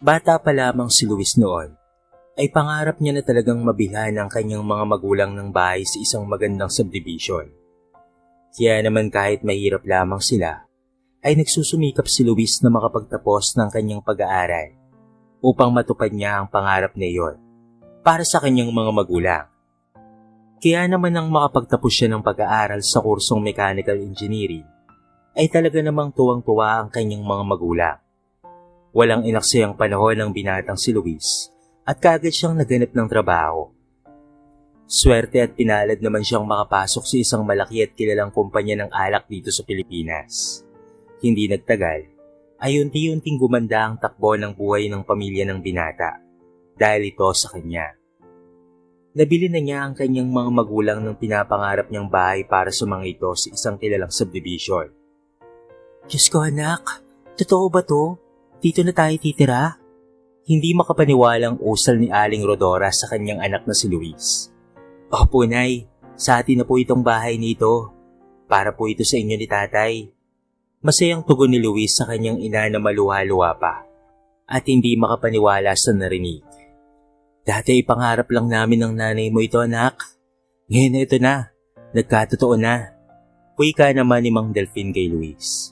Bata pa lamang si Luis noon, ay pangarap niya na talagang mabilhan ang kanyang mga magulang ng bahay sa isang magandang subdivision. Kaya naman kahit mahirap lamang sila, ay nagsusumikap si Luis na makapagtapos ng kanyang pag-aaral upang matupad niya ang pangarap na iyon para sa kanyang mga magulang. Kaya naman nang makapagtapos siya ng pag-aaral sa kursong Mechanical Engineering, ay talaga namang tuwang-tuwa ang kanyang mga magulang. Walang inaksayang panahon ng binatang si Luis at kaagad siyang naganap ng trabaho. Swerte at pinalad naman siyang makapasok sa isang malaki at kilalang kumpanya ng alak dito sa Pilipinas. Hindi nagtagal, ay unti-unting gumanda ang takbo ng buhay ng pamilya ng binata dahil ito sa kanya. Nabili na niya ang kanyang mga magulang ng pinapangarap niyang bahay para sa mga ito sa isang kilalang subdivision. Diyos ko anak, totoo ba to? Dito na tayo titira? Hindi makapaniwalang usal ni Aling Rodora sa kanyang anak na si Luis. Opo nay, sa atin na po itong bahay nito. Para po ito sa inyo ni tatay. Masayang tugon ni Luis sa kanyang ina na maluha-luha pa at hindi makapaniwala sa narinig. Dati ay pangarap lang namin ng nanay mo ito anak. Ngayon na ito na, nagkatotoo na. Wika naman ni Mang Delfin kay Luis.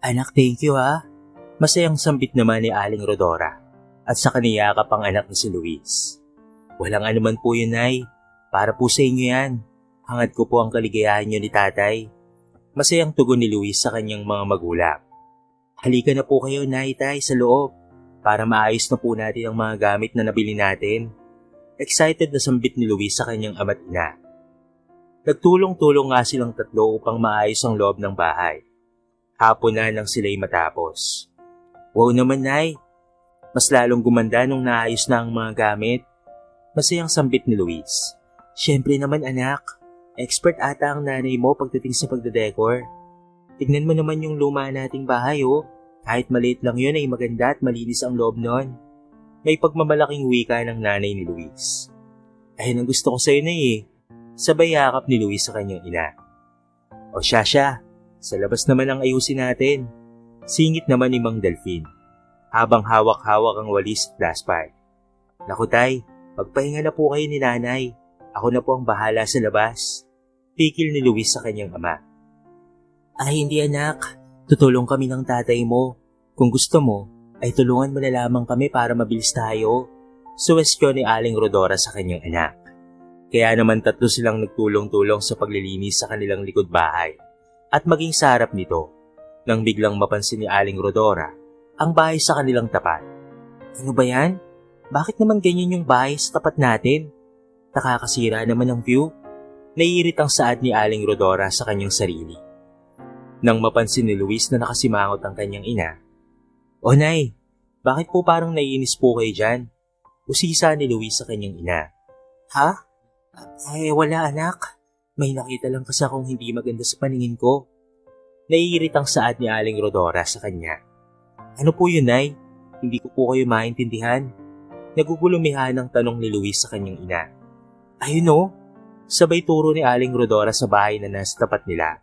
Anak, thank you ha. Masayang sambit naman ni Aling Rodora at sa kaniyakap ang anak ni si Luis. Walang anuman po yun ay, para po sa inyo yan. Hangad ko po ang kaligayahan niyo ni tatay. Masayang tugon ni Luis sa kanyang mga magulang. Halika na po kayo nay tay sa loob para maayos na po natin ang mga gamit na nabili natin. Excited na sambit ni Luis sa kanyang ama't ina. Nagtulong-tulong nga silang tatlo upang maayos ang loob ng bahay. Hapon na nang sila'y matapos. Wow naman nay, mas lalong gumanda nung naayos na ang mga gamit. Masayang sambit ni Luis. Siyempre naman anak, expert ata ang nanay mo pagdating sa pagdedecor. Tignan mo naman yung luma nating bahay oh. Kahit maliit lang yun ay maganda at malinis ang loob nun. May pagmamalaking wika ng nanay ni Luis. Ayun ang gusto ko sa'yo na eh. Sabay yakap ni Luis sa kanyang ina. O siya, sa labas naman ang ayusin natin. Singit naman ni Mang Delfin, habang hawak-hawak ang walis at dustpan. Naku tay, magpahinga na po kayo ni nanay. Ako na po ang bahala sa labas. Pikil ni Luis sa kanyang ama. Ay hindi anak, tutulong kami ng tatay mo. Kung gusto mo, ay tulungan mo na lamang kami para mabilis tayo. Suwestyon ni Aling Rodora sa kanyang anak. Kaya naman tatlo silang nagtulong-tulong sa paglilinis sa kanilang likod bahay. At maging sa harap nito, nang biglang mapansin ni Aling Rodora ang bahay sa kanilang tapat. Ano ba yan? Bakit naman ganyan yung bahay sa tapat natin? Nakakasira naman ang view. Naiirit ang saad ni Aling Rodora sa kanyang sarili. Nang mapansin ni Luis na nakasimangot ang kanyang ina, O nay, bakit po parang naiinis po kayo dyan? Usisa ni Luis sa kanyang ina. Ha? Ay wala anak. May nakita lang kasi akong hindi maganda sa paningin ko. Naiirit ang saad ni Aling Rodora sa kanya. Ano po yun, Nay? Hindi ko po kayo maintindihan. Nagugulumihan ang tanong ni Luis sa kanyang ina. Ayun o, sabay turo ni Aling Rodora sa bahay na nasa tapat nila.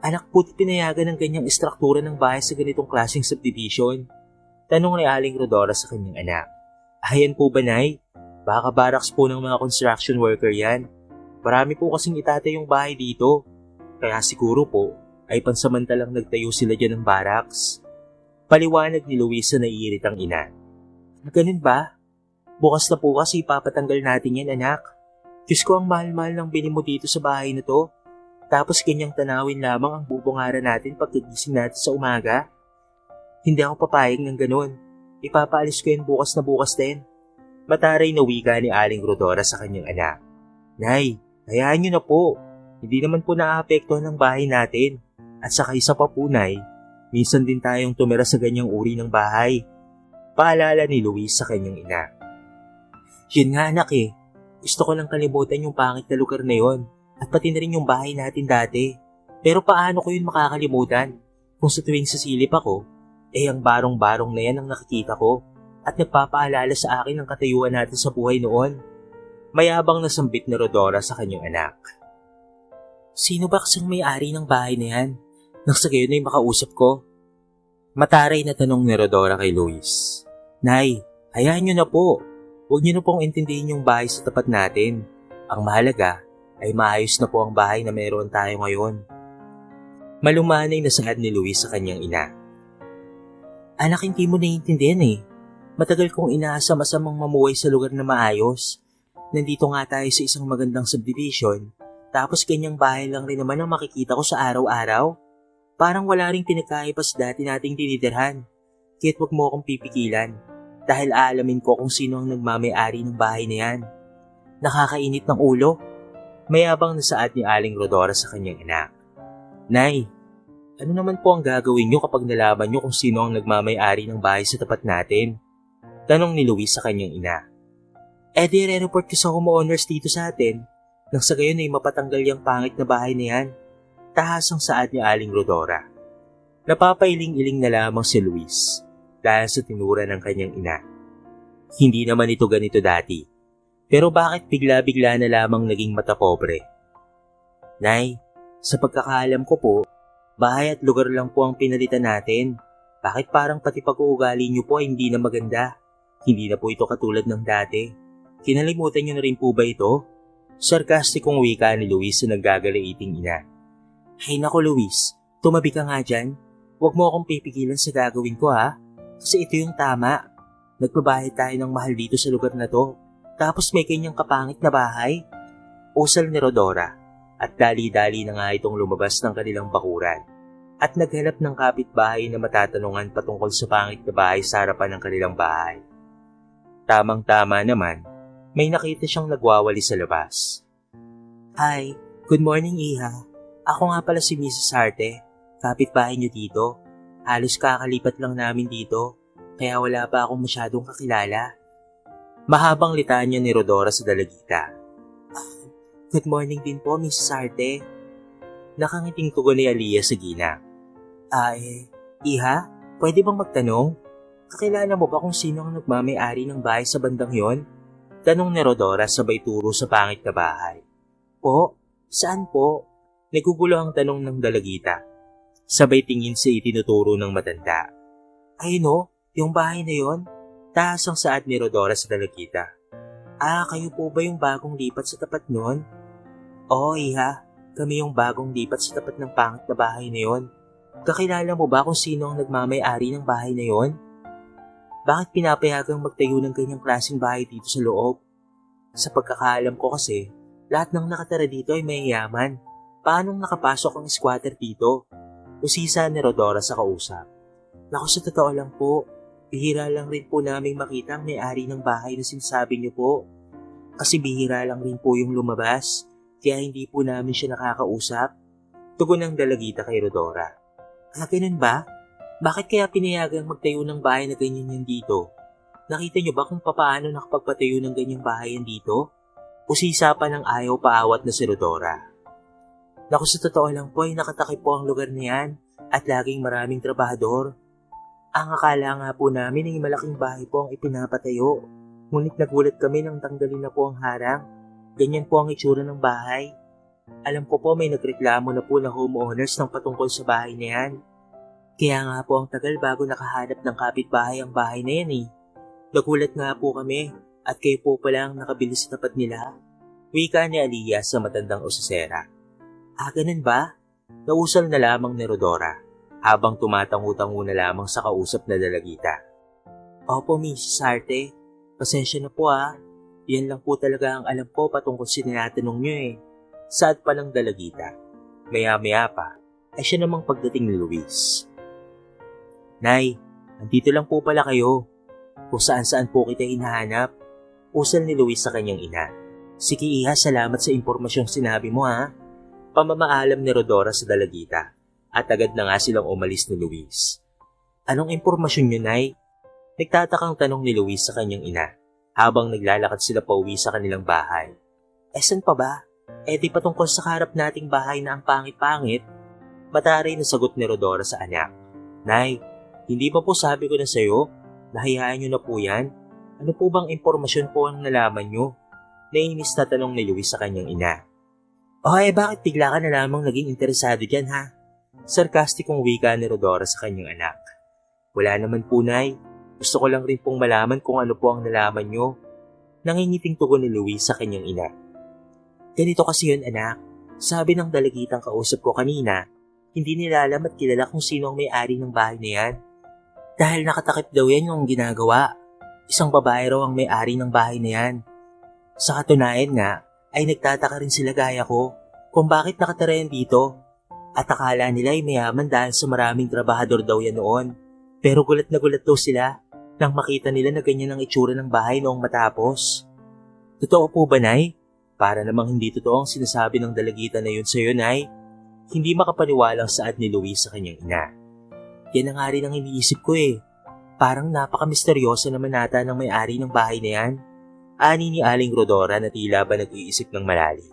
Anak pu't pinayagan ng ganyang istruktura ng bahay sa ganitong klaseng subdivision? Tanong ni Aling Rodora sa kanyang anak. Ayan po ba, Nay? Baka barracks po ng mga construction worker yan. Marami po kasing itatay yung bahay dito. Kaya siguro po, ay pansamantalang nagtayo sila dyan ng barracks. Paliwanag ni Luisa na naiirit ang ina. Ganun ba? Bukas na po kasi ipapatanggal natin yan anak. Diyos ko ang mahal-mahal ng bili mo dito sa bahay na to. Tapos ganyang tanawin lamang ang bubungaran natin pagkagising natin sa umaga. Hindi ako papayag ng ganun. Ipapaalis ko yan bukas na bukas din. Mataray na wika ni Aling Rodora sa kanyang anak. Nay, hayaan niyo na po. Hindi naman po naaapektuhan ng bahay natin. At saka isa pa po, Nay, minsan din tayong tumira sa ganyang uri ng bahay. Paalala ni Luis sa kanyang ina. Yun nga anak eh. Gusto ko lang kalimutan yung pangit na lugar na yon at pati na rin yung bahay natin dati. Pero paano ko yun makakalimutan kung sa tuwing sasilip ako, ang barong-barong na yan ang nakikita ko at nagpapaalala sa akin ang katayuan natin sa buhay noon. Mayabang na sambit ni Rodora sa kanyang anak. Sino ba kasing may-ari ng bahay na yan? Nang sa gayon ay makausap ko. Mataray na tanong ni Rodora kay Luis. Nay, hayaan nyo na po. Huwag nyo na pong intindihin yung bahay sa tapat natin. Ang mahalaga ay maayos na po ang bahay na meron tayo ngayon. Malumanay na saad ni Luis sa kanyang ina. Anak, hindi mo naiintindihan eh. Matagal kong inaasam-asamang mamuhay sa lugar na maayos. Nandito nga tayo sa isang magandang subdivision, tapos ganyang bahay lang rin naman ang makikita ko sa araw-araw. Parang wala ring pinagkaiba sa dati nating tinitirhan. Kaya't wag mo akong pipigilan, dahil aalamin ko kung sino ang nagmamay-ari ng bahay na yan. Nakakainit ng ulo. Mayabang na saad ni Aling Rodora sa kanyang anak. Nay, ano naman po ang gagawin nyo kapag nalaman nyo kung sino ang nagmamay-ari ng bahay sa tapat natin? Tanong ni Luis sa kanyang ina. Di re-report ko sa homeowners dito sa atin, nang sa gayon ay mapatanggal yung pangit na bahay na yan. Tahasang saad ni Aling Rodora. Napapailing-iling na lamang si Luis dahil sa tinura ng kanyang ina. Hindi naman ito ganito dati, pero bakit bigla-bigla na lamang naging matapobre? Nay, sa pagkakaalam ko po, bahay at lugar lang po ang pinalitan natin. Bakit parang pati pag-uugali niyo po ay hindi na maganda? Hindi na po ito katulad ng dati. Kinalimutan niyo na rin po ba ito? Sarkastikong wika ni Luis sa naggagaliiting ina. Hay nako Luis, tumabi ka nga dyan. Huwag mo akong pipigilan sa gagawin ko ha. Kasi ito yung tama. Nagbabayad tayo ng mahal dito sa lugar na to. Tapos may kanyang kapangit na bahay. Usal ni Rodora. At dali-dali na nga itong lumabas ng kanilang bakuran. At naghanap ng kapitbahay na matatanungan patungkol sa pangit na bahay sa harapan ng kanilang bahay. Tamang-tama naman, may nakita siyang nagwawali sa labas. Hi, good morning Iha. Ako nga pala si Mrs. Arte, kapitbahay niyo dito. Halos kakalipat lang namin dito, kaya wala pa akong masyadong kakilala. Mahabang litanya ni Rodora sa dalagita. Good morning din po, Mrs. Arte. Nakangiting tugon ni Aliyah sa gina. Iha, pwede bang magtanong? Kakilala mo ba kung sino ang nagmamay-ari ng bahay sa bandang yon? Tanong ni Rodora sabay turo sa pangit na bahay. Po? Saan po? Nagugulo ang tanong ng dalagita. Sabay tingin sa itinuturo ng matanda. Ay no, yung bahay na yon? Taas ang saad ni Rodora sa dalagita. Kayo po ba yung bagong lipat sa tapat nun? Oo, Iha. Kami yung bagong lipat sa tapat ng pangit na bahay na yon. Kakilala mo ba kung sino ang nagmamay-ari ng bahay na yon? Bakit pinapayagang magtayo ng ganyang klaseng bahay dito sa loob? Sa pagkakaalam ko kasi, lahat ng nakatira dito ay mayayaman. Paanong nakapasok ang squatter dito? Usisa ni Rodora sa kausap. Naku, sa totoo lang po, bihira lang rin po namin makita ang may-ari ng bahay na sinasabi niyo po. Kasi bihira lang rin po yung lumabas, kaya hindi po namin siya nakakausap. Tugon ng dalagita kay Rodora. Ganun ba? Bakit kaya pinayagang magtayo ng bahay na ganyan yan dito? Nakita niyo ba kung paano nakapagpatayo ng ganyang bahay yan dito? Usisa pa ng ayaw paawat na si Rodora. Naku, sa totoo lang po ay nakatakip po ang lugar na yan at laging maraming trabahador. Ang akala nga po namin ay malaking bahay po ang ipinapatayo. Ngunit nagulat kami nang tanggalin na po ang harang. Ganyan po ang itsura ng bahay. Alam ko po may nagreklamo na po na homeowners ng patungkol sa bahay na yan. Kaya nga po ang tagal bago nakahanap ng kapitbahay ang bahay na yan eh. Nagulat nga po kami at kayo po pala ang nakabili sa tapat nila. Wika ni Aliyah sa matandang usasera. Ganun ba? Nausal na lamang ni Rodora habang tumatangu-tangu na lamang sa kausap na dalagita. Opo, Mrs. Arte. Pasensya na po Yan lang po talaga ang alam ko patungkol sa tinatanong nyo eh. Saad pa ng dalagita. Maya-maya pa ay siya namang pagdating ni Luis. Nay, andito lang po pala kayo. Kung saan-saan po kita hinahanap. Usal ni Luis sa kanyang ina. Sige Iha, salamat sa impormasyong sinabi mo Pamamaalam ni Rodora sa dalagita at agad na nga silang umalis ni Luis. Anong impormasyon nyo, Nay? Nagtatakang tanong ni Luis sa kanyang ina habang naglalakad sila pauwi sa kanilang bahay. Saan pa ba? Di patungkol sa harap nating bahay na ang pangit-pangit? Mataray na sagot ni Rodora sa anak. Nay, hindi ba po sabi ko na sa'yo? Nahayaan nyo na po yan? Ano po bang impormasyon po ang nalaman nyo? Nainis na tanong ni Luis sa kanyang ina. Bakit bigla ka na lamang naging interesado dyan Sarkastikong wika ni Rodora sa kanyang anak. Wala naman po, Nay. Gusto ko lang rin pong malaman kung ano po ang nalaman nyo. Nangingiting tugon ni Luis sa kanyang ina. Ganito kasi yun, anak. Sabi ng dalagitang kausap ko kanina, hindi nila alam at kilala kung sino ang may-ari ng bahay na yan. Dahil nakatakip daw yan yung ginagawa. Isang babae raw ang may-ari ng bahay na yan. Sa katunayan nga, ay nagtataka rin sila gaya ko kung bakit nakatira yan dito. At akala nila ay mayaman dahil sa maraming trabahador daw yan noon. Pero gulat na gulat daw sila nang makita nila na ganyan ang itsura ng bahay noong matapos. Totoo po ba, Nay? Para namang hindi totoo ang sinasabi ng dalagitan na yun sa'yo, Nay. Hindi makapaniwalang saad ni Luis sa kanyang ina. Yan ang nga rin ang iniisip ko eh. Parang napaka-misteryoso naman nata ng may-ari ng bahay na yan. Ani ni Aling Rodora na tila ba nag-iisip ng malalim.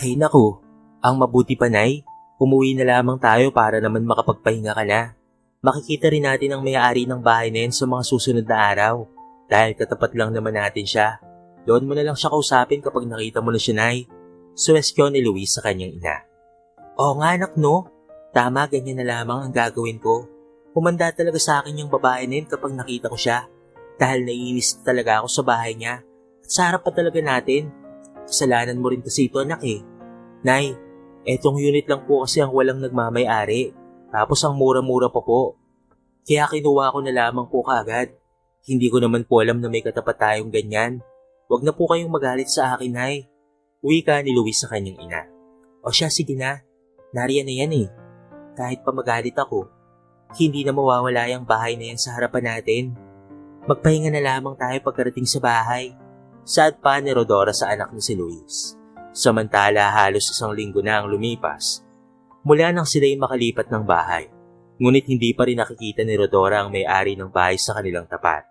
Hay naku, ang mabuti pa, Nay, umuwi na lamang tayo para naman makapagpahinga ka na. Makikita rin natin ang may-ari ng bahay na yan sa mga susunod na araw. Dahil katapat lang naman natin siya. Doon mo na lang siya kausapin kapag nakita mo na siya, Nay. Suwestyon ni Luis sa kanyang ina. Oo nga, anak, no? Tama, ganyan na lamang ang gagawin ko. Humanda talaga sa akin yung babae na yun kapag nakita ko siya. Dahil naiinis talaga ako sa bahay niya. At sa harap pa talaga natin. Kasalanan mo rin kasi ito, anak eh. Nay, etong unit lang po kasi ang walang nagmamay-ari. Tapos ang mura-mura pa po. Kaya kinuha ko na lamang po kaagad. Hindi ko naman po alam na may katapat tayong ganyan. Huwag na po kayong magalit sa akin, Nay. Wika ni Luis sa kanyang ina. O siya, sige na. Nariyan na yan eh. Kahit pa magalit ako, hindi na mawawala yung bahay na yan sa harapan natin. Magpahinga na lamang tayo pagkarating sa bahay. Saad pa ni Rodora sa anak ni si Luis. Samantala halos 1 linggo na ang lumipas. Mula nang sila'y makalipat ng bahay. Ngunit hindi pa rin nakikita ni Rodora ang may-ari ng bahay sa kanilang tapat.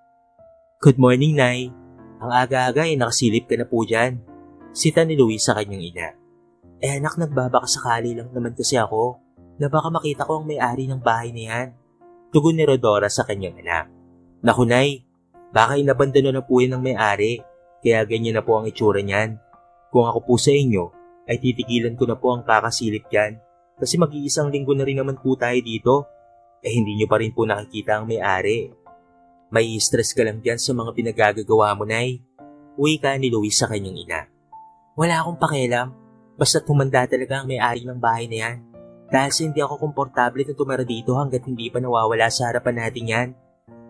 Good morning, Nay. Ang aga-aga ay nakasilip ka na po dyan. Sita ni Luis sa kanyang ina. Anak, nagbabaka sakali lang naman kasi ako na baka makita ko ang may-ari ng bahay na yan. Tugon ni Rodora sa kanyang anak. Naku, Nay, baka inabandano na po yan ng may-ari, kaya ganyan na po ang itsura niyan. Kung ako po sa inyo, ay titigilan ko na po ang kakasilip dyan. Kasi mag-iisang linggo na rin naman po tayo dito. Hindi nyo pa rin po nakikita ang may-ari. May stress ka lang dyan sa mga pinagagagawa mo, Nay. Wika ni Luis sa kanyang ina. Wala akong pakialam. Basta't humanda talaga ang may-ari ng bahay na yan. Dahil sa hindi ako komportable na tumira dito hanggat hindi pa nawawala sa harapan natin yan.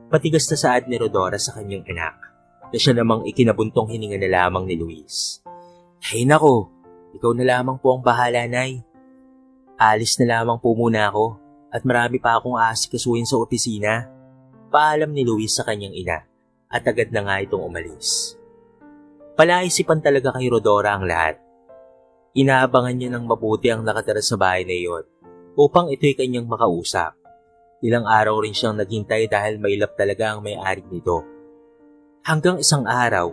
Patigas na saad ni Rodora sa kanyang anak. Na siya namang ikinabuntong hininga na lamang ni Luis. Hay nako, ikaw na lamang po ang bahala, Nay. Alis na lamang po muna ako at marami pa akong aasikasuhin sa opisina. Paalam ni Luis sa kanyang ina at agad na nga itong umalis. Palaisipan talaga kay Rodora ang lahat. Inaabangan niya ng mabuti ang nakatira sa bahay na iyon upang ito'y kanyang makausap. Ilang araw rin siyang naghintay dahil mailap talaga ang may-ari nito. Hanggang isang araw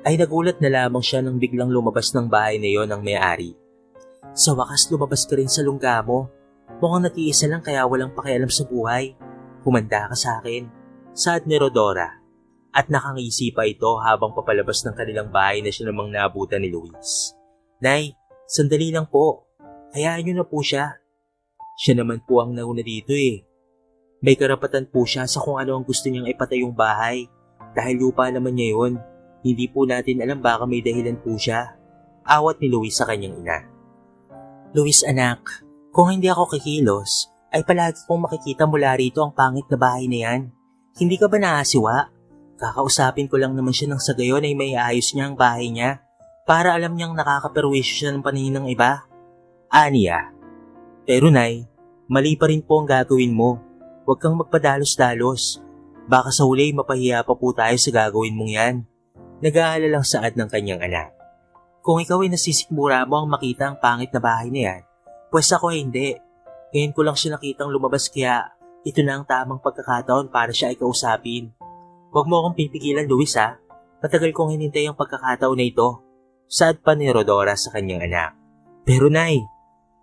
ay nagulat na lamang siya nang biglang lumabas ng bahay na iyon ang may-ari. Sa wakas lumabas ka rin sa lungga mo. Mukhang nag-iisa lang kaya walang pakialam sa buhay. Humanda ka sa akin. Saad ni Rodora. At nakangisi pa ito habang papalabas ng kanilang bahay na siya namang naabutan ni Luis. Nay, sandali lang po. Hayaan niyo na po siya. Siya naman po ang nauna dito eh. May karapatan po siya sa kung ano ang gusto niyang ipatayong bahay. Dahil lupa naman niya yun. Hindi po natin alam baka may dahilan po siya. Awat ni Luis sa kanyang ina. Luis, anak, kung hindi ako kikilos, ay palagi kong makikita mula rito ang pangit na bahay na yan. Hindi ka ba naasiwa? Kakausapin ko lang naman siya ng sa gayon ay may ayos niya ang bahay niya para alam niyang nakakaperwisyo siya ng paningin ng iba. Aniya. Pero Nay, mali pa rin po ang gagawin mo. Huwag kang magpadalos-dalos. Baka sa huli mapahiya pa po tayo sa gagawin mong yan. Nag-aalalang saad ng kanyang anak. Kung ikaw ay nasisikmura mo ang makita ang pangit na bahay na yan, pues ako ay hindi. Ngayon ko lang siya nakitang lumabas kaya ito na ang tamang pagkakataon para siya ay kausapin. Huwag mo akong pipigilan, Luis ha. Matagal kong hinintay ang pagkakataon na ito. Saad pa ni Rodora sa kanyang anak. Pero Nay,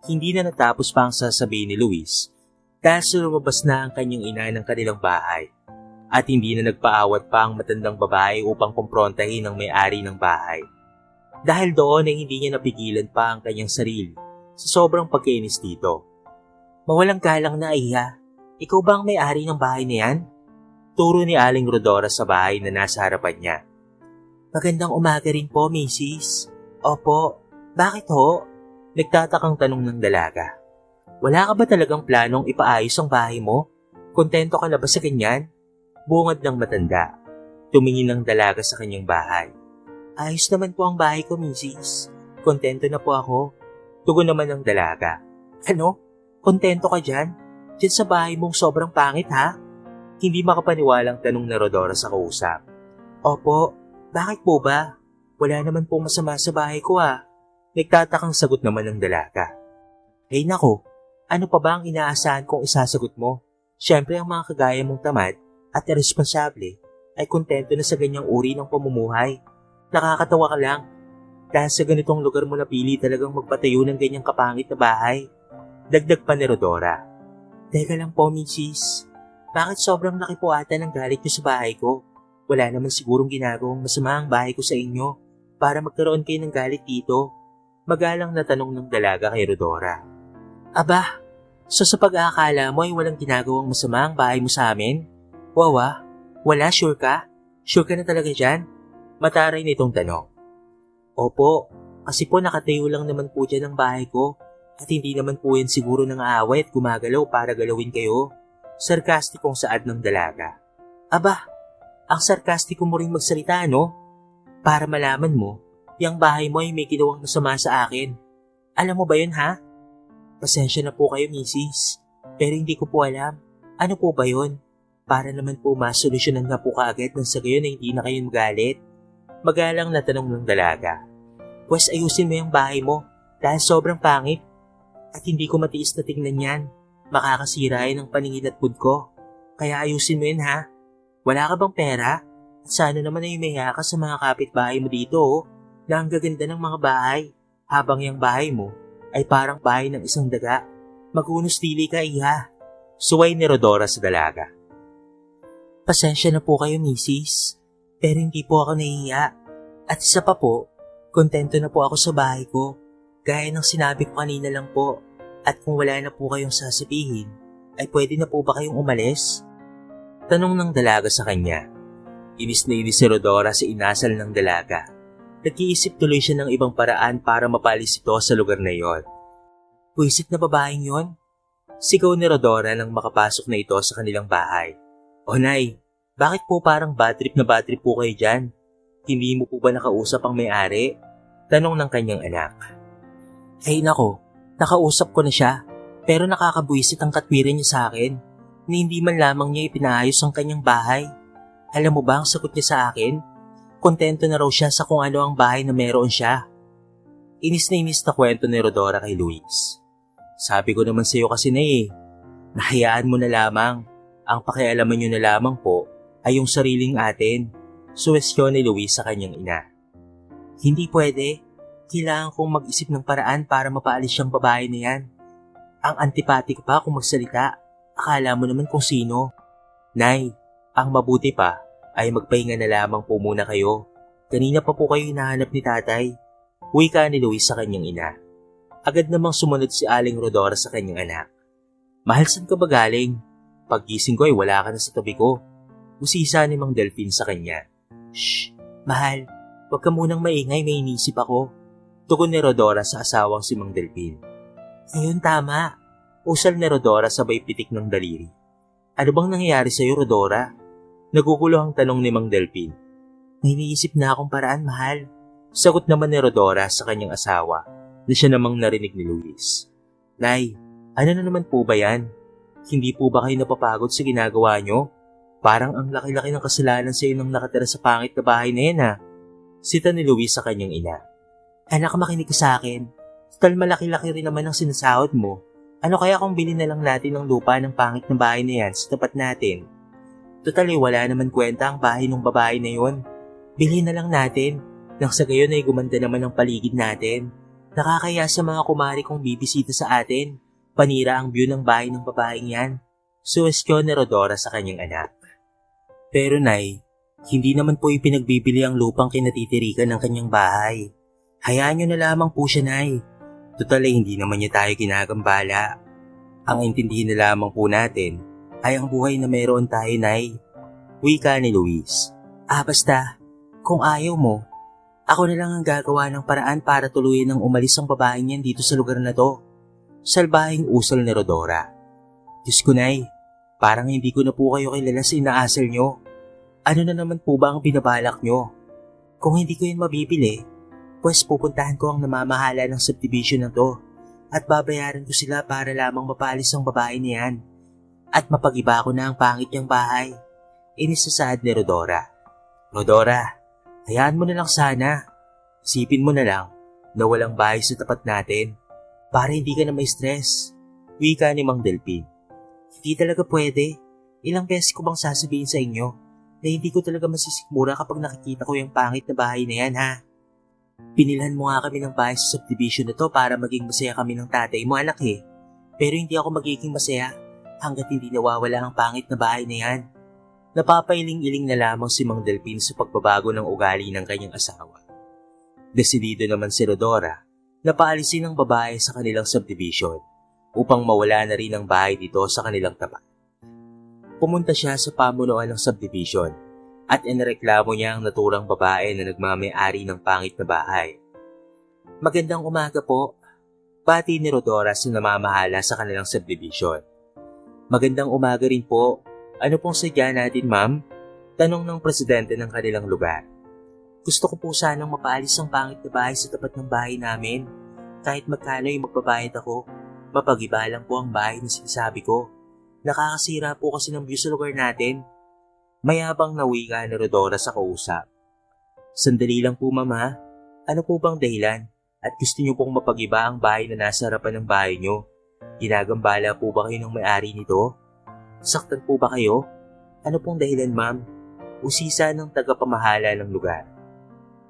hindi na natapos pa ang sasabihin ni Luis dahil lumabas na ang kanyang ina ng kanilang bahay at hindi na nagpaawat pa ang matandang babae upang kumprontahin ang may-ari ng bahay. Dahil doon ay hindi niya napigilan pa ang kanyang sarili sa sobrang pagkainis dito. Mawalang galang na, Iha. Ikaw ba ang may-ari ng bahay na yan? Turo ni Aling Rodora sa bahay na nasa harapan niya. Magandang umaga rin po, Mrs. Opo, bakit ho? Nagtatakang tanong ng dalaga. Wala ka ba talagang planong ipaayos ang bahay mo? Kontento ka na ba sa ganyan? Bungad ng matanda. Tumingin ng dalaga sa kanyang bahay. Ayos naman po ang bahay ko, Mrs. Kontento na po ako. Tugon naman ng dalaga. Ano? Kontento ka dyan? Diyan sa bahay mong sobrang pangit, ha? Hindi makapaniwalang tanong na Rodora sa kausap. Opo, bakit po ba? Wala naman pong masama sa bahay ko, ha? Nagtatakang sagot naman ng dalaga. Ay nako, ano pa ba ang inaasahan kong isasagot mo? Siyempre ang mga kagaya mong tamad at irresponsable ay kontento na sa ganyang uri ng pamumuhay. Nakakatawa ka lang. Dahil sa ganitong lugar mo napili talagang magpatayo ng ganyang kapangit na bahay. Dagdag pa ni Rodora. Teka lang po, Mrs. Bakit sobrang laki po ata ng galit niyo sa bahay ko? Wala naman sigurong ginagawang masama ang bahay ko sa inyo para magkaroon kayo ng galit dito. Magalang na tanong ng dalaga kay Rodora. Aba, so sa pag-aakala mo ay walang ginagawang masama ang bahay mo sa amin? Wawa, wala, sure ka? Sure ka na talaga dyan? Mataray nitong tanong. Opo, kasi po nakatayo lang naman po dyan ang bahay ko at hindi naman po yan siguro nang aaway at gumagalaw para galawin kayo. Sarkastikong saad ng dalaga. Aba, ang sarkastiko mo rin magsalita, no? Para malaman mo, yung bahay mo ay may ginawang masama sa akin. Alam mo ba yun, ha? Pasensya na po kayo, Mrs. Pero hindi ko po alam. Ano po ba yun? Para naman po masolusyonan na po kaagad nang sa gayon na hindi na kayo magalit. Magalang na tanong ng dalaga. Pwes ayusin mo yung bahay mo dahil sobrang pangit. At hindi ko matiis na tingnan yan. Makakasira yan ang paningin at mood ko. Kaya ayusin mo yun, ha? Wala ka bang pera? At sana naman ay umiya ka sa mga kapitbahay mo dito, na ang gaganda ng mga bahay. Habang yung bahay mo ay parang bahay ng isang daga. Magunos dili ka, iha. Suway ni Rodora sa dalaga. Pasensya na po kayo, Mrs. Pero hindi po ako nahihiya. At isa pa po, kontento na po ako sa bahay ko. Gaya ng sinabi ko kanina lang po. At kung wala na po kayong sasabihin, ay pwede na po ba kayong umalis? Tanong ng dalaga sa kanya. Inis na inis si Rodora sa inasal ng dalaga. Nag-iisip tuloy siya ng ibang paraan para mapalis ito sa lugar na iyon. Puwisit na babaeng yon? Sigaw ni Rodora nang makapasok na ito sa kanilang bahay. O Nay, bakit po parang bad trip po kayo dyan? Hindi mo po ba nakausap ang may-ari? Tanong ng kanyang anak. Ay nako, nakausap ko na siya. Pero nakakabuisit ang katwiran niya sa akin na hindi man lamang niya ipinaayos ang kanyang bahay. Alam mo ba ang sagot niya sa akin? Kontento na raw siya sa kung ano ang bahay na meron siya. Inis na kwento ni Rodora kay Luis. Sabi ko naman sa iyo kasi na nahayaan mo na lamang. Ang pakialaman niyo na lamang po ay yung sariling atin. Suwestyon ni Luis sa kanyang ina. Hindi pwede. Kailangan kong mag-isip ng paraan para mapaalis siyang babae na yan. Ang antipatik pa kung magsalita. Akala mo naman kung sino. Nay, ang mabuti pa ay magpahinga na lamang po muna kayo. Kanina pa po kayo hinahanap ni tatay. Wika ni Luis sa kanyang ina. Agad namang sumunod si Aling Rodora sa kanyang anak. Mahal, saan ka ba galing? Paggising ko ay wala ka na sa tabi ko. Usisa ni Mang Delphine sa kanya. Shh, mahal. Huwag ka munang maingay, may inisip ako. Tugon ni Rodora sa asawang si Mang Delphine. Ayun, tama. Usal ni Rodora sabay pitik ng daliri. Ano bang nangyayari sa'yo, Rodora? Nagugulo ang tanong ni Mang Delphine. May iniisip na akong paraan, mahal. Sagot naman ni Rodora sa kanyang asawa na siya namang narinig ni Luis. Nay, ano na naman po ba yan? Hindi po ba kayo napapagod sa ginagawa nyo? Parang ang laki-laki ng kasalanan sa iyo nang nakatira sa pangit na bahay na yan, ha? Sita ni Luis sa kanyang ina. Anak, makinig ka sa akin. Total malaki-laki rin naman ang sinasahod mo. Ano kaya kung bilhin na lang natin ang lupa ng pangit na bahay na yan sa tapat natin? Total wala naman kwenta ang bahay ng babae na yon. Bilhin na lang natin. Nang sa gayon ay gumanda naman ang paligid natin. Nakakaya sa mga kumari kong bibisita sa atin. Panira ang view ng bahay ng babaeng yan. Suwestyon ni Rodora sa kanyang anak. Pero Nay, hindi naman po ipinagbibili ang lupang kinatitirikan ng kanyang bahay. Hayaan nyo na lamang po siya, Nay. Total hindi naman niya tayo ginagambala. Ang intindihin na lamang po natin ay ang buhay na mayroon tayo, Nay. Wika ni Luis. Basta, kung ayaw mo, ako na lang ang gagawa ng paraan para tuluyan ng umalis ang babaeng yan dito sa lugar na to. Salbahing usal ni Rodora. Diyos ko, Nay, parang hindi ko na po kayo kilala sa inaasal nyo. Ano na naman po ba ang binabalak nyo? Kung hindi ko yun mabibili, pues pupuntahan ko ang namamahala ng subdivision na to at babayaran ko sila para lamang mapalis ang babae niyan at mapag-iba ko na ang pangit niyang bahay. Inisasaad ni Rodora. Rodora, hayaan mo na lang sana. Isipin mo na lang na walang bahay sa tapat natin para hindi ka na may stress. Wika ni Mang Delpin. Hindi talaga pwede. Ilang beses ko bang sasabihin sa inyo na hindi ko talaga masisikmura kapag nakikita ko yung pangit na bahay na yan, ha? Pinilhan mo nga kami ng bahay sa subdivision na to para maging masaya kami ng tatay mo, anak eh. Pero hindi ako magiging masaya hanggat hindi nawawala ang pangit na bahay na yan. Napapailing-iling na lamang si Mang Delpin sa pagbabago ng ugali ng kanyang asawa. Desidido naman si Rodora na paalisin ang babae sa kanilang subdivision upang mawala na rin ang bahay dito sa kanilang tapat. Pumunta siya sa pamunuan ng subdivision at inireklamo niya ang naturang babae na nagmamay-ari ng pangit na bahay. Magandang umaga po, pati ni Rodora sa namamahala sa kanilang subdivision. Magandang umaga rin po. Ano pong sadya natin, ma'am? Tanong ng presidente ng kanilang lugar. Gusto ko po sanang mapaalis ang pangit na bahay sa tapat ng bahay namin. Kahit magkano yung magbabayad ako, mapag-iba lang po ang bahay na sinasabi ko. Nakakasira po kasi ng view sa lugar natin. Mayabang na wika ni Rodora sa kausap. Sandali lang po, mama. Ano po bang dahilan? At gusto niyo pong mapag-iba ang bahay na nasa harapan ng bahay niyo? Ginagambala po ba kayo ng may-ari nito? Saktan po ba kayo? Ano pong dahilan, ma'am? Usisa ng tagapamahala ng lugar.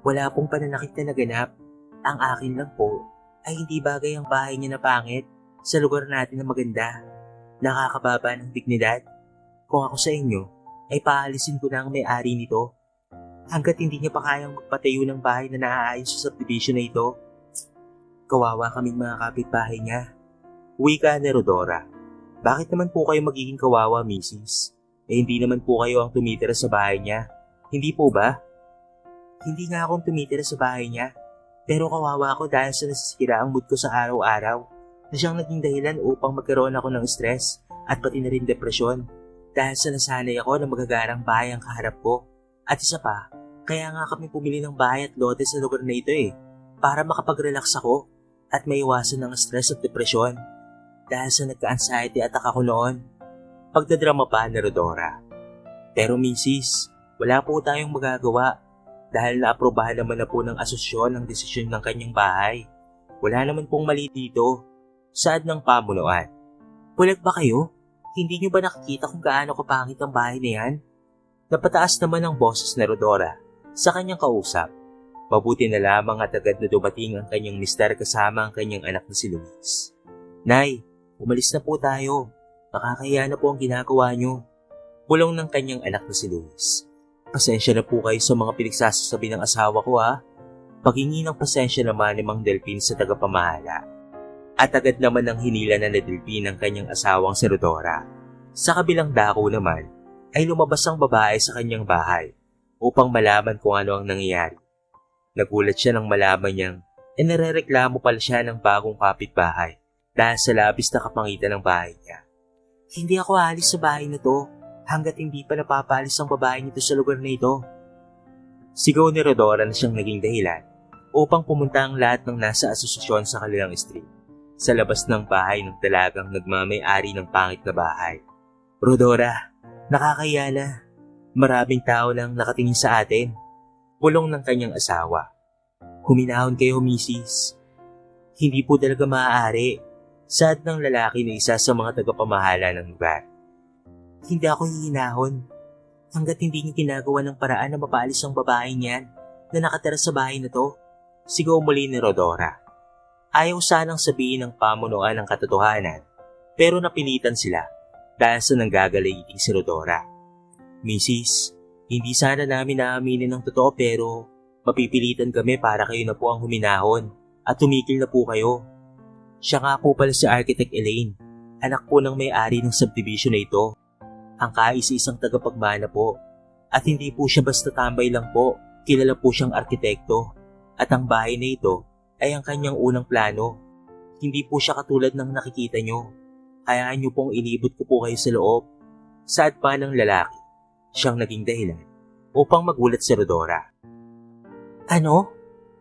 Wala pong pananakit na naganap. Ang akin lang po ay hindi bagay ang bahay niya na pangit sa lugar natin na maganda. Nakakababa ng dignidad. Kung ako sa inyo, ay paalisin ko na ang may-ari nito. Hanggat hindi niya pa kayang magpatayo ng bahay na naaayos sa subdivision na ito. Kawawa kaming mga kapitbahay niya. Wika ni Rodora. Bakit naman po kayo magiging kawawa, Mrs.? Hindi naman po kayo ang tumitira sa bahay niya. Hindi po ba? Hindi nga akong tumitira sa bahay niya. Pero kawawa ako dahil sa nasisira ang mood ko sa araw-araw na siyang naging dahilan upang magkaroon ako ng stress at pati na rin depresyon dahil sa nasanay ako na magagarang bahay ang kaharap ko. At isa pa, kaya nga kami pumili ng bahay at lote sa lugar na ito para makapag-relax ako at maiwasan ng stress at depresyon. Dahil sa nagka-anxiety attack ako noon. Pagdadrama pa ni Rodora. Pero Mrs., wala po tayong magagawa dahil naaprobahan naman na po ng asosyon ang desisyon ng kanyang bahay. Wala naman pong mali dito. Saad ng pamunuan. Bulag ba kayo? Hindi niyo ba nakikita kung gaano kapangit ang bahay na yan? Napataas naman ang boses ni Rodora sa kanyang kausap. Mabuti na lamang at agad na dumating ang kanyang mister kasama ang kanyang anak na si Luis. Nay, umalis na po tayo. Nakakahiya na po ang ginagawa niyo. Bulong ng kanyang anak na si Luis. Pasensya na po kayo sa mga pinagsasabi ng asawa ko Paghingi ng pasensya naman ni Mang Delpin sa tagapamahala. At agad naman ang hinila na Delpin ng kanyang asawang si Rodora. Sa kabilang dako naman ay lumabas ang babae sa kanyang bahay upang malaman kung ano ang nangyayari. Nagulat siya nang malaman niyang nirereklamo pala siya ng bagong kapitbahay dahil sa labis na kapangitan ng bahay niya. Hindi ako aalis sa bahay na to hanggat hindi pa napapalis ang babae nito sa lugar na ito. Sigaw ni Rodora na siyang naging dahilan upang pumunta ang lahat ng nasa asosasyon sa kanilang street sa labas ng bahay ng dalagang nagmamay-ari ng pangit na bahay. Rodora, nakakahiya na. Maraming tao lang nakatingin sa atin. Bulong ng kanyang asawa. Huminahon kayo, Mrs. Hindi po talaga maaari. Saad ng lalaki na isa sa mga tagapamahala ng lugar. Hindi ako hihinahon. Hanggat hindi niyo ginagawa ng paraan na mapaalis ang babae niyan na nakatira sa bahay na to. Sigaw muli ni Rodora. Ayaw sanang sabihin ng pamunuan ang katotohanan, pero napilitan sila dahil sa nanggagaliting si Rodora. Mrs., hindi sana namin naaminin ng totoo pero mapipilitan kami para kayo na po ang huminahon at tumigil na po kayo. Siya nga po pala si Architect Elaine, anak po ng may-ari ng subdivision na ito. Ang kaisa-isang tagapagmana po At hindi po siya basta tambay lang po, kilala po siyang arkitekto. At ang bahay na ito ay ang kanyang unang plano. Hindi po siya katulad ng nakikita nyo. Hayaan nyo pong inibot ko po kayo sa loob. Saad pa ng lalaki, siyang naging dahilan upang magulat si Rodora. Ano?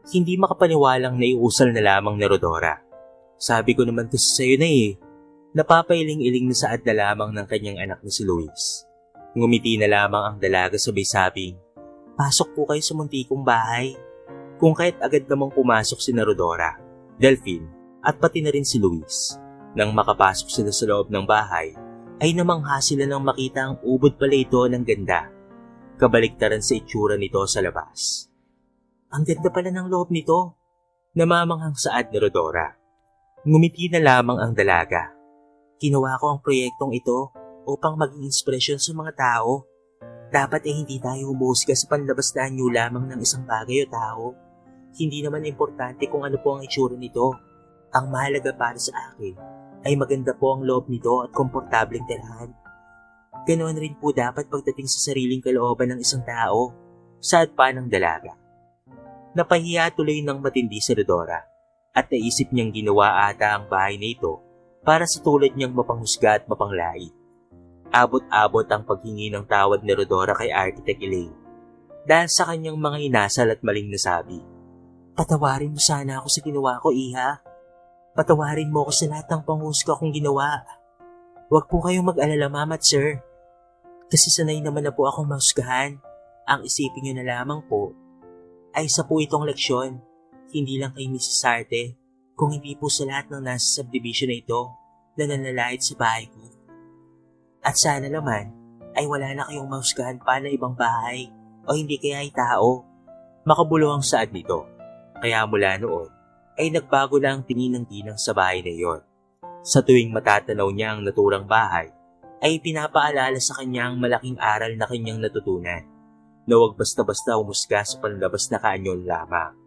Hindi makapaniwalang naiusal na lamang ni Rodora. Sabi ko naman kasi sa'yo na Napapailing-iling na saad na lamang ng kanyang anak na si Luis. Ngumiti na lamang ang dalaga sabay sabing, pasok po kayo sa muntikong bahay. Kung kahit agad namang pumasok si Rodora, Delphine at pati na rin si Luis. Nang makapasok sila sa loob ng bahay, ay namangha sila nang makita ang ubod pala ito ng ganda. Kabaliktaran sa itsura nito sa labas. Ang ganda pala ng loob nito, namamanghang saad ni Rodora. Ngumiti na lamang ang dalaga. Ginawa ko ang proyektong ito upang maging inspirasyon sa mga tao. Dapat hindi tayo humusga sa panlabas na anyo lamang ng isang bagay o tao. Hindi naman importante kung ano po ang itsura nito. Ang mahalaga para sa akin ay maganda po ang loob nito at komportableng tirahan. Ganoon rin po dapat pagdating sa sariling kalooban ng isang tao. Saad pa ng dalaga. Napahiya tuloy ng matindi si Rodora at naisip niyang ginawa ata ang bahay na ito para sa tulad niyang mapanghusga at mapanglait. Abot-abot ang paghingi ng tawad ni Rodora kay Architect Elaine dahil sa kanyang mga inasal at maling nasabi. Patawarin mo sana ako sa ginawa ko, Iha. Patawarin mo ako sa lahat ng panghusga kong ginawa. Huwag po kayong mag-alala, Ma'am at Sir. Kasi sanay naman na po akong mahusgahan. Ang isipin niyo na lamang po ay isa po itong leksyon, hindi lang kay Mrs. Sarte, kung hindi po sa lahat ng nasa subdivision na ito na nanlalait sa bahay ko. At sana naman ay wala na kayong mahusgahan pa na ibang bahay o hindi kaya ay tao. Makabulo ang saad nito. Kaya mula noon ay nagbago na ang tingin ng ginang sa bahay na iyon. Sa tuwing matatanaw niya ang naturang bahay, ay pinapaalala sa kanya ang malaking aral na kanyang natutunan na huwag basta-basta umusga sa panlabas na kaanyon lamang.